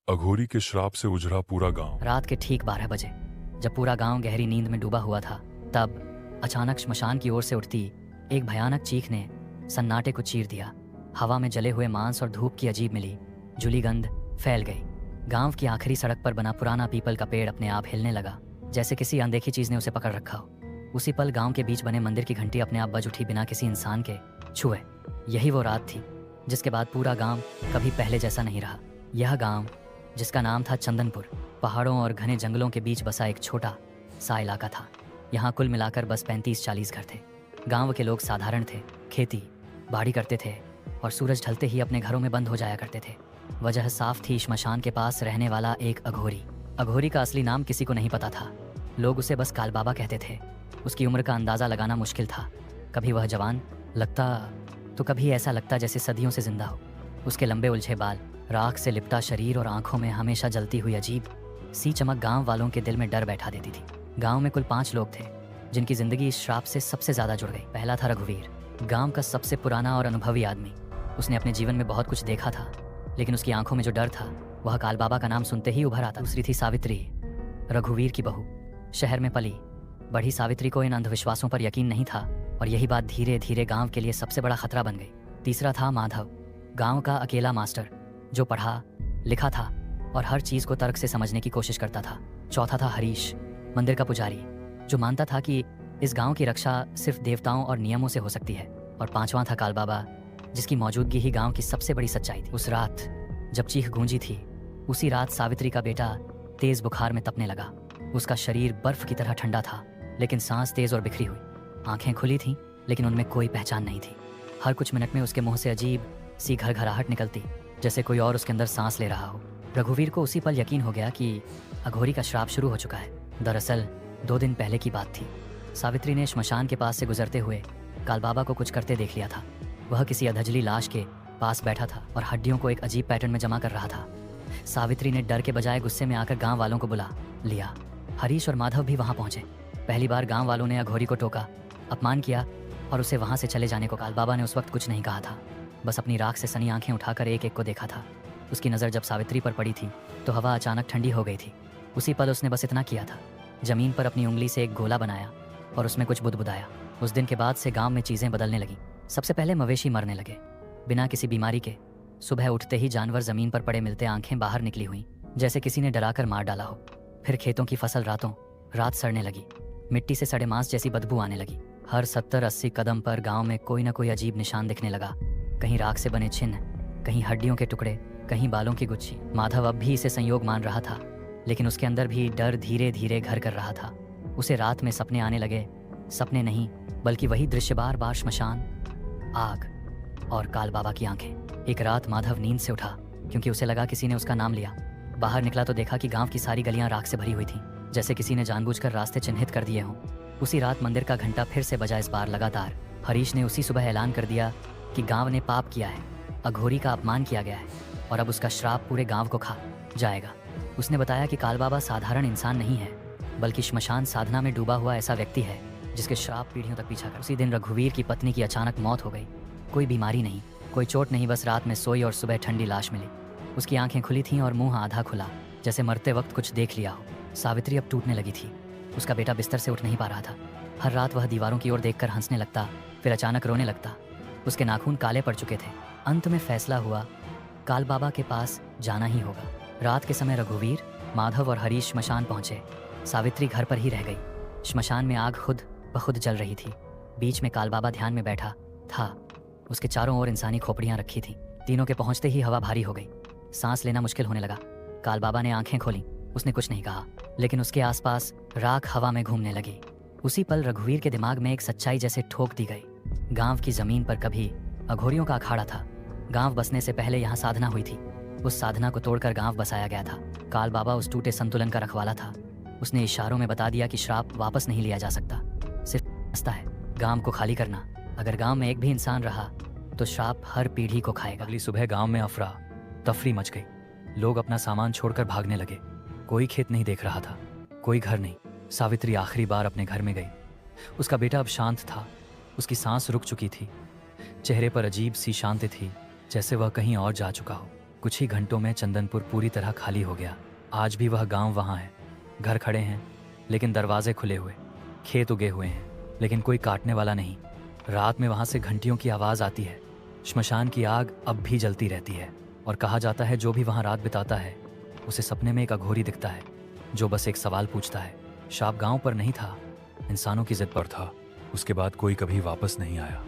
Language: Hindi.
अघोरी के श्राप से उजड़ा पूरा गांव। रात के ठीक 12 बजे जब पूरा गांव गहरी नींद में डूबा हुआ था, तब अचानक श्मशान की ओर से उठती एक भयानक चीख ने सन्नाटे को चीर दिया। हवा में जले हुए मांस और धूप की अजीब मिली जुली गंध फैल गई। गांव की आखिरी सड़क पर बना पुराना पीपल का पेड़ अपने आप हिलने लगा, जैसे किसी अनदेखी चीज ने उसे पकड़ रखा हो। उसी पल गांव के बीच बने मंदिर की घंटी अपने आप बज उठी, बिना किसी इंसान के छुए। यही वो रात थी जिसके बाद पूरा गांव कभी पहले जैसा नहीं रहा। यह गांव, जिसका नाम था चंदनपुर, पहाड़ों और घने जंगलों के बीच बसा एक छोटा सा इलाका था। यहाँ कुल मिलाकर बस 35-40 घर थे। गांव के लोग साधारण थे, खेती बाड़ी करते थे और सूरज ढलते ही अपने घरों में बंद हो जाया करते थे। वजह साफ थी, श्मशान के पास रहने वाला एक अघोरी। अघोरी का असली नाम किसी को नहीं पता था, लोग उसे बस काल बाबा कहते थे। उसकी उम्र का अंदाज़ा लगाना मुश्किल था। कभी वह जवान लगता तो कभी ऐसा लगता जैसे सदियों से जिंदा हो। उसके लंबे उलझे बाल, राख से लिपटा शरीर और आंखों में हमेशा जलती हुई अजीब सी चमक गांव वालों के दिल में डर बैठा देती थी। गांव में कुल 5 लोग थे जिनकी जिंदगी इस श्राप से सबसे ज्यादा जुड़ गई। पहला था रघुवीर, गांव का सबसे पुराना और अनुभवी आदमी। उसने अपने जीवन में बहुत कुछ देखा था, लेकिन उसकी आंखों में जो डर था वह काल बाबा का नाम सुनते ही उभर आता। दूसरी थी सावित्री, रघुवीर की बहू। शहर में पली बढ़ी सावित्री को इन अंधविश्वासों पर यकीन नहीं था और यही बात धीरे धीरे गांव के लिए सबसे बड़ा खतरा बन गई। तीसरा था माधव, गांव का अकेला मास्टर जो पढ़ा लिखा था और हर चीज को तर्क से समझने की कोशिश करता था। चौथा था हरीश, मंदिर का पुजारी जो मानता था कि इस गांव की रक्षा सिर्फ देवताओं और नियमों से हो सकती है। और पांचवा था काल बाबा, जिसकी मौजूदगी ही गांव की सबसे बड़ी सच्चाई थी। उस रात जब चीख गूंजी थी, उसी रात सावित्री का बेटा तेज बुखार में तपने लगा। उसका शरीर बर्फ की तरह ठंडा था, लेकिन सांस तेज और बिखरी हुई। आंखें खुली थीं, लेकिन उनमें कोई पहचान नहीं थी। हर कुछ मिनट में उसके मुंह से अजीब सी घरघराहट निकलती, जैसे कोई और उसके अंदर सांस ले रहा हो। रघुवीर को उसी पल यकीन हो गया कि अघोरी का श्राप शुरू हो चुका है। दरअसल 2 दिन पहले की बात थी। सावित्री ने श्मशान के पास से गुजरते हुए काल बाबा को कुछ करते देख लिया था। वह किसी अधजली लाश के पास बैठा था और हड्डियों को एक अजीब पैटर्न में जमा कर रहा था। सावित्री ने डर के बजाय गुस्से में आकर गांव वालों को बुला लिया। हरीश और माधव भी वहां पहुंचे। पहली बार गांव वालों ने अघोरी को टोका, अपमान किया और उसे वहां से चले जाने को। काल बाबा ने उस वक्त कुछ नहीं कहा था, बस अपनी राख से सनी आंखें उठाकर एक एक को देखा था। उसकी नज़र जब सावित्री पर पड़ी थी तो हवा अचानक ठंडी हो गई थी। उसी पल उसने बस इतना किया था, जमीन पर अपनी उंगली से एक गोला बनाया और उसमें कुछ बुदबुदाया। उस दिन के बाद से गांव में चीजें बदलने लगीं। सबसे पहले मवेशी मरने लगे बिना किसी बीमारी के। सुबह उठते ही जानवर जमीन पर पड़े मिलते आंखें बाहर निकली हुई, जैसे किसी ने डराकर मार डाला हो। फिर खेतों की फसल रातों रात सड़ने लगी, मिट्टी से सड़े मांस जैसी बदबू आने लगी। हर 70-80 कदम पर गांव में कोई न कोई अजीब निशान दिखने लगा। कहीं राख से बने चिन्ह, कहीं हड्डियों के टुकड़े, कहीं बालों की गुच्छी। माधव अब भी इसे संयोग मान रहा था, लेकिन उसके अंदर भी डर धीरे धीरे घर कर रहा था। उसे रात में सपने आने लगे। सपने नहीं, बल्कि वही दृश्य, बार बार श्मशान, आग और काल बाबा की आंखें। एक रात माधव नींद से उठा क्योंकि उसे लगा किसी ने उसका नाम लिया। बाहर निकला तो देखा कि गांव की सारी गलियां राख से भरी हुई थीं, जैसे किसी ने जानबूझकर रास्ते चिन्हित कर दिए हों। उसी रात मंदिर का घंटा फिर से बजा, इस बार लगातार। हरीश ने उसी सुबह ऐलान कर दिया कि गांव ने पाप किया है, अघोरी का अपमान किया गया है और अब उसका श्राप पूरे गांव को खा जाएगा। उसने बताया कि काल बाबा साधारण इंसान नहीं है, बल्कि श्मशान साधना में डूबा हुआ ऐसा व्यक्ति है जिसके श्राप पीढ़ियों तक पीछा कर। उसी दिन रघुवीर की पत्नी की अचानक मौत हो गई। कोई बीमारी नहीं, कोई चोट नहीं, बस रात में सोई और सुबह ठंडी लाश मिली। उसकी आंखें खुली थीं और मुंह आधा खुला, जैसे मरते वक्त कुछ देख लिया हो। सावित्री अब टूटने लगी थी। उसका बेटा बिस्तर से उठ नहीं पा रहा था। हर रात वह दीवारों की ओर देखकर हंसने लगता, फिर अचानक रोने लगता। उसके नाखून काले पड़ चुके थे। अंत में फैसला हुआ, काल बाबा के पास जाना ही होगा। रात के समय रघुवीर, माधव और हरीश श्मशान पहुंचे। सावित्री घर पर ही रह गई। श्मशान में आग खुद ब खुद जल रही थी। बीच में काल बाबा ध्यान में बैठा था। उसके चारों ओर इंसानी खोपड़ियां रखी थीं। तीनों के पहुंचते ही हवा भारी हो गई, सांस लेना मुश्किल होने लगा। काल बाबा ने आंखें खोली। उसने कुछ नहीं कहा, लेकिन उसके आसपास राख हवा में घूमने लगी। उसी पल रघुवीर के दिमाग में एक सच्चाई जैसे ठोक दी गई। गांव की जमीन पर कभी अघोरियों का अखाड़ा था। गांव बसने से पहले यहाँ साधना हुई थी। उस साधना को तोड़कर गांव बसाया गया था। काल बाबा उस टूटे संतुलन का रखवाला था। उसने इशारों में बता दिया कि श्राप वापस नहीं लिया जा सकता, सिर्फ रास्ता है गांव को खाली करना। अगर गांव में एक भी इंसान रहा तो श्राप हर पीढ़ी को खाएगा। अगली सुबह गांव में अफरा तफरी मच गई। लोग अपना सामान छोड़कर भागने लगे। कोई खेत नहीं देख रहा था, कोई घर नहीं। सावित्री आखिरी बार अपने घर में गई। उसका बेटा अब शांत था। उसकी सांस रुक चुकी थी। चेहरे पर अजीब सी शांति थी, जैसे वह कहीं और जा चुका हो। कुछ ही घंटों में चंदनपुर पूरी तरह खाली हो गया। आज भी वह गांव वहां है। घर खड़े हैं लेकिन दरवाजे खुले हुए, खेत उगे हुए हैं लेकिन कोई काटने वाला नहीं। रात में वहां से घंटियों की आवाज़ आती है। श्मशान की आग अब भी जलती रहती है और कहा जाता है जो भी वहां रात बिताता है उसे सपने में एक अघोरी दिखता है जो बस एक सवाल पूछता है। शाप गांव पर नहीं था, इंसानों की जिद पर पर था। उसके बाद कोई कभी वापस नहीं आया।